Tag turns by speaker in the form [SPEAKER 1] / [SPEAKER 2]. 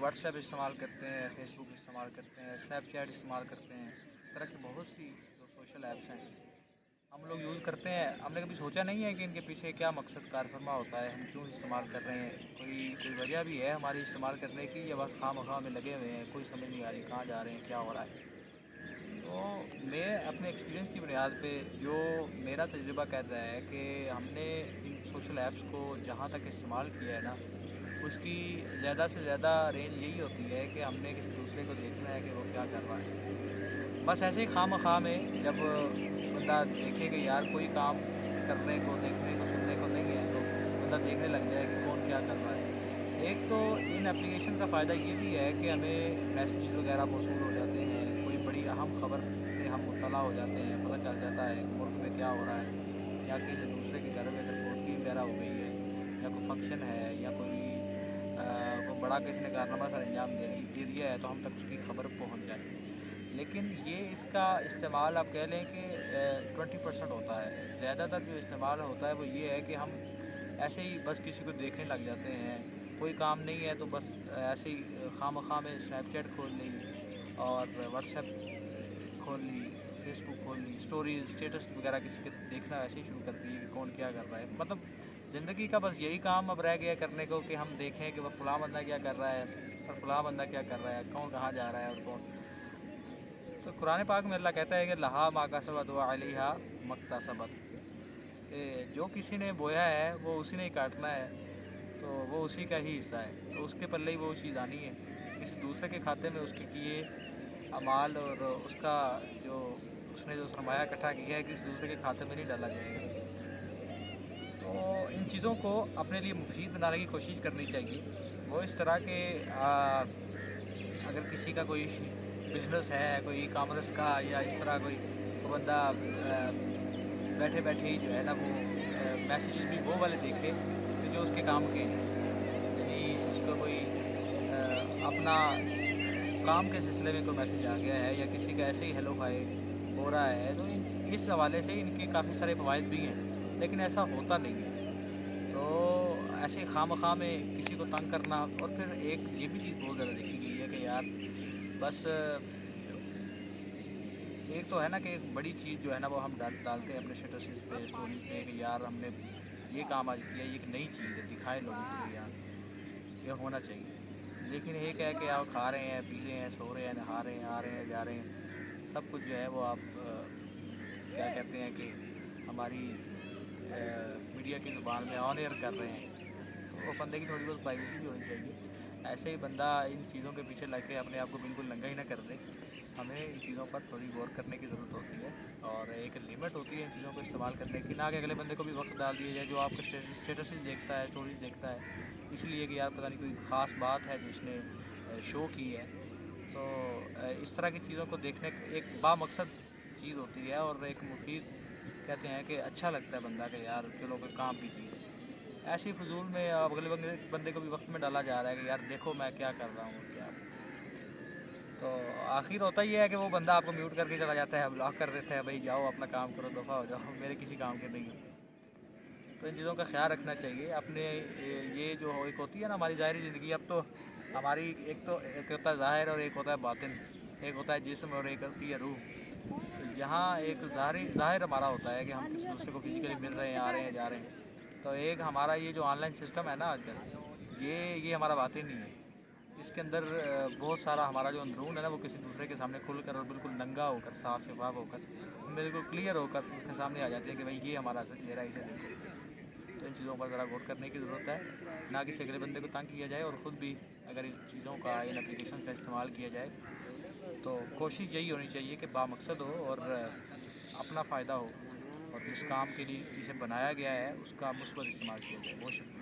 [SPEAKER 1] WhatsApp इस्तेमाल करते हैं, फेसबुक इस्तेमाल करते हैं, स्नैपचैट इस्तेमाल करते हैं। इस तरह की बहुत सी जो सोशल ऐप्स हैं हम लोग यूज़ करते हैं। हमने कभी सोचा नहीं है कि इनके पीछे क्या मकसद कार फरमा होता है, हम क्यों इस्तेमाल कर रहे हैं, कोई वजह भी है हमारी इस्तेमाल करने की, या बस खामखा में लगे हुए हैं, कोई समझ नहीं आ रही कहाँ जा रहे हैं, क्या हो रहा है। तो मैं अपने एक्सपीरियंस की बुनियाद पे जो मेरा तजुर्बा कहता है कि हमने इन सोशल ऐप्स को जहाँ तक इस्तेमाल किया है ना, उसकी ज़्यादा से ज़्यादा रेंज यही होती है कि हमने किसी दूसरे को देखना है कि वो क्या कर रहा है। बस ऐसे ही खामखा में जब बंदा देखे कि यार कोई काम करने को, देखने को, सुनने को नहीं है, तो बंदा देखने लग जाए कि कौन क्या कर रहा है। एक तो इन एप्लीकेशन का फ़ायदा ये भी है कि हमें मैसेज वगैरह मौसूल हो जाते हैं, कोई बड़ी अहम ख़बर से हम मुत्तला हो जाते हैं, पता चल जाता है कि मुल्क में क्या हो रहा है, या किसी दूसरे के घर में अगर फौतगी वगैरह हो गई है, या कोई फंक्शन है, या कोई बड़ा किसी ने कारनामा सर अंजाम दे दिया है, तो हम तक उसकी खबर पहुंच जाए। लेकिन ये इसका इस्तेमाल आप कह लें कि 20% होता है। ज़्यादातर जो इस्तेमाल होता है वो ये है कि हम ऐसे ही बस किसी को देखने लग जाते हैं, कोई काम नहीं है तो बस ऐसे ही खामखा में स्नैपचैट खोल ली, और व्हाट्सएप खोल ली, फेसबुक खोल ली, स्टोरीज स्टेटस वगैरह किसी के देखना ऐसे ही शुरू कर दिए कि कौन क्या कर रहा है। मतलब ज़िंदगी का बस यही काम अब रह गया करने को कि हम देखें कि वह फ़लाँ बंदा क्या कर रहा है, और फ़लाँ बंदा क्या कर रहा है, कौन कहाँ जा रहा है, और कौन। तो कुरान पाक में अल्लाह कहता है कि लहा मा कसबत व अलैहा मक्तसबत, कि जो किसी ने बोया है वो उसी ने ही काटना है, तो वो उसी का ही हिस्सा है, तो उसके पल्ले ही वो चीज़ आनी है। किसी दूसरे के खाते में उसके किए अमाल और उसका जो उसने जो सरमाया इकट्ठा किया है किसी दूसरे के खाते में नहीं डाला जाएगा। तो इन चीज़ों को अपने लिए मुफीद बनाने की कोशिश करनी चाहिए। वो इस तरह के अगर किसी का कोई बिज़नेस है, कोई ई-कॉमर्स का, या इस तरह कोई बंदा बैठे बैठे ही जो है ना वो मैसेजेस भी वो वाले देखे कि जो उसके काम के हैं। यानी उसका कोई अपना काम के सिलसिले में कोई मैसेज आ गया है, या किसी का ऐसे ही हेलो हाय हो रहा है, तो इस हवाले से इनके काफ़ी सारे फ़वाइद भी हैं, लेकिन ऐसा होता नहीं है। तो ऐसे खामखा में किसी को तंग करना, और फिर एक ये भी चीज़ बहुत ज़्यादा देखी गई है कि यार बस एक तो है ना कि एक बड़ी चीज़ जो है ना वो हम डालते हैं अपने स्टेटस पे, स्टोरीज पे, कि यार हमने ये काम आज किया, ये एक नई चीज़ है, दिखाएं लोगों को कि यार ये होना चाहिए। लेकिन एक है कि आप खा रहे हैं, पी रहे हैं, सो रहे हैं, नहा रहे हैं, आ रहे हैं, जा रहे हैं, सब कुछ जो है वो आप क्या कहते हैं कि हमारी मीडिया की ज़ुबान में ऑन एयर कर रहे हैं। तो वो बंदे की थोड़ी बहुत प्राइवेसी भी होनी चाहिए। ऐसे ही बंदा इन चीज़ों के पीछे लग के अपने आप को बिल्कुल नंगा ही ना कर दे। हमें इन चीज़ों पर थोड़ी गौर करने की ज़रूरत होती है, और एक लिमिट होती है इन चीज़ों को इस्तेमाल करने की, ना कि अगले बंदे को भी वक्त डाल दिया जाए जो आपके स्टेटस देखता है, स्टोरीज देखता है, इसलिए कि यार पता नहीं कोई ख़ास बात है जो इसने शो की है। तो इस तरह की चीज़ों को देखने एक बामकसद चीज़ होती है, और एक मुफीद कहते हैं कि अच्छा लगता है बंदा कि यार चलो कोई काम भी किया। ऐसे ही फजूल में अब अगले बंदे को भी वक्त में डाला जा रहा है कि यार देखो मैं क्या कर रहा हूँ और क्या। तो आखिर होता ही है कि वो बंदा आपको म्यूट करके चला जाता है, ब्लॉक कर देता है, भाई जाओ अपना काम करो, दफ़ा हो जाओ, मेरे किसी काम के नहीं हो। तो इन चीज़ों का ख्याल रखना चाहिए अपने। ये जो एक होती है ना हमारी ज़ाहरी ज़िंदगी, अब तो हमारी एक होता है ज़ाहिर और एक होता है बातिन, एक होता है जिस्म और एक होती है रूह। तो यहाँ एक ज़ाहिर हमारा होता है कि हम किसी दूसरे को फिजिकली मिल रहे हैं, आ रहे हैं, जा रहे हैं। तो एक हमारा ये जो ऑनलाइन सिस्टम है ना आजकल, ये हमारा बातिन नहीं है। इसके अंदर बहुत सारा हमारा जो अंदरून है ना वो किसी दूसरे के सामने खुलकर और बिल्कुल नंगा होकर, साफ शफाफ होकर, बिल्कुल क्लियर होकर उसके सामने आ जाते हैं कि भाई ये हमारा असल चेहरा है, इसे देखो। तो इन चीज़ों पर ज़रा गौर करने की ज़रूरत है, ना कि अगले बंदे को तंग किया जाए, और ख़ुद भी अगर इन चीज़ों का, इन एप्लीकेशन का इस्तेमाल किया जाए तो कोशिश यही होनी चाहिए कि बामकसद हो और अपना फ़ायदा हो, और जिस काम के लिए इसे बनाया गया है उसका मुस्बत इस्तेमाल किया जाए। बहुत शुक्रिया।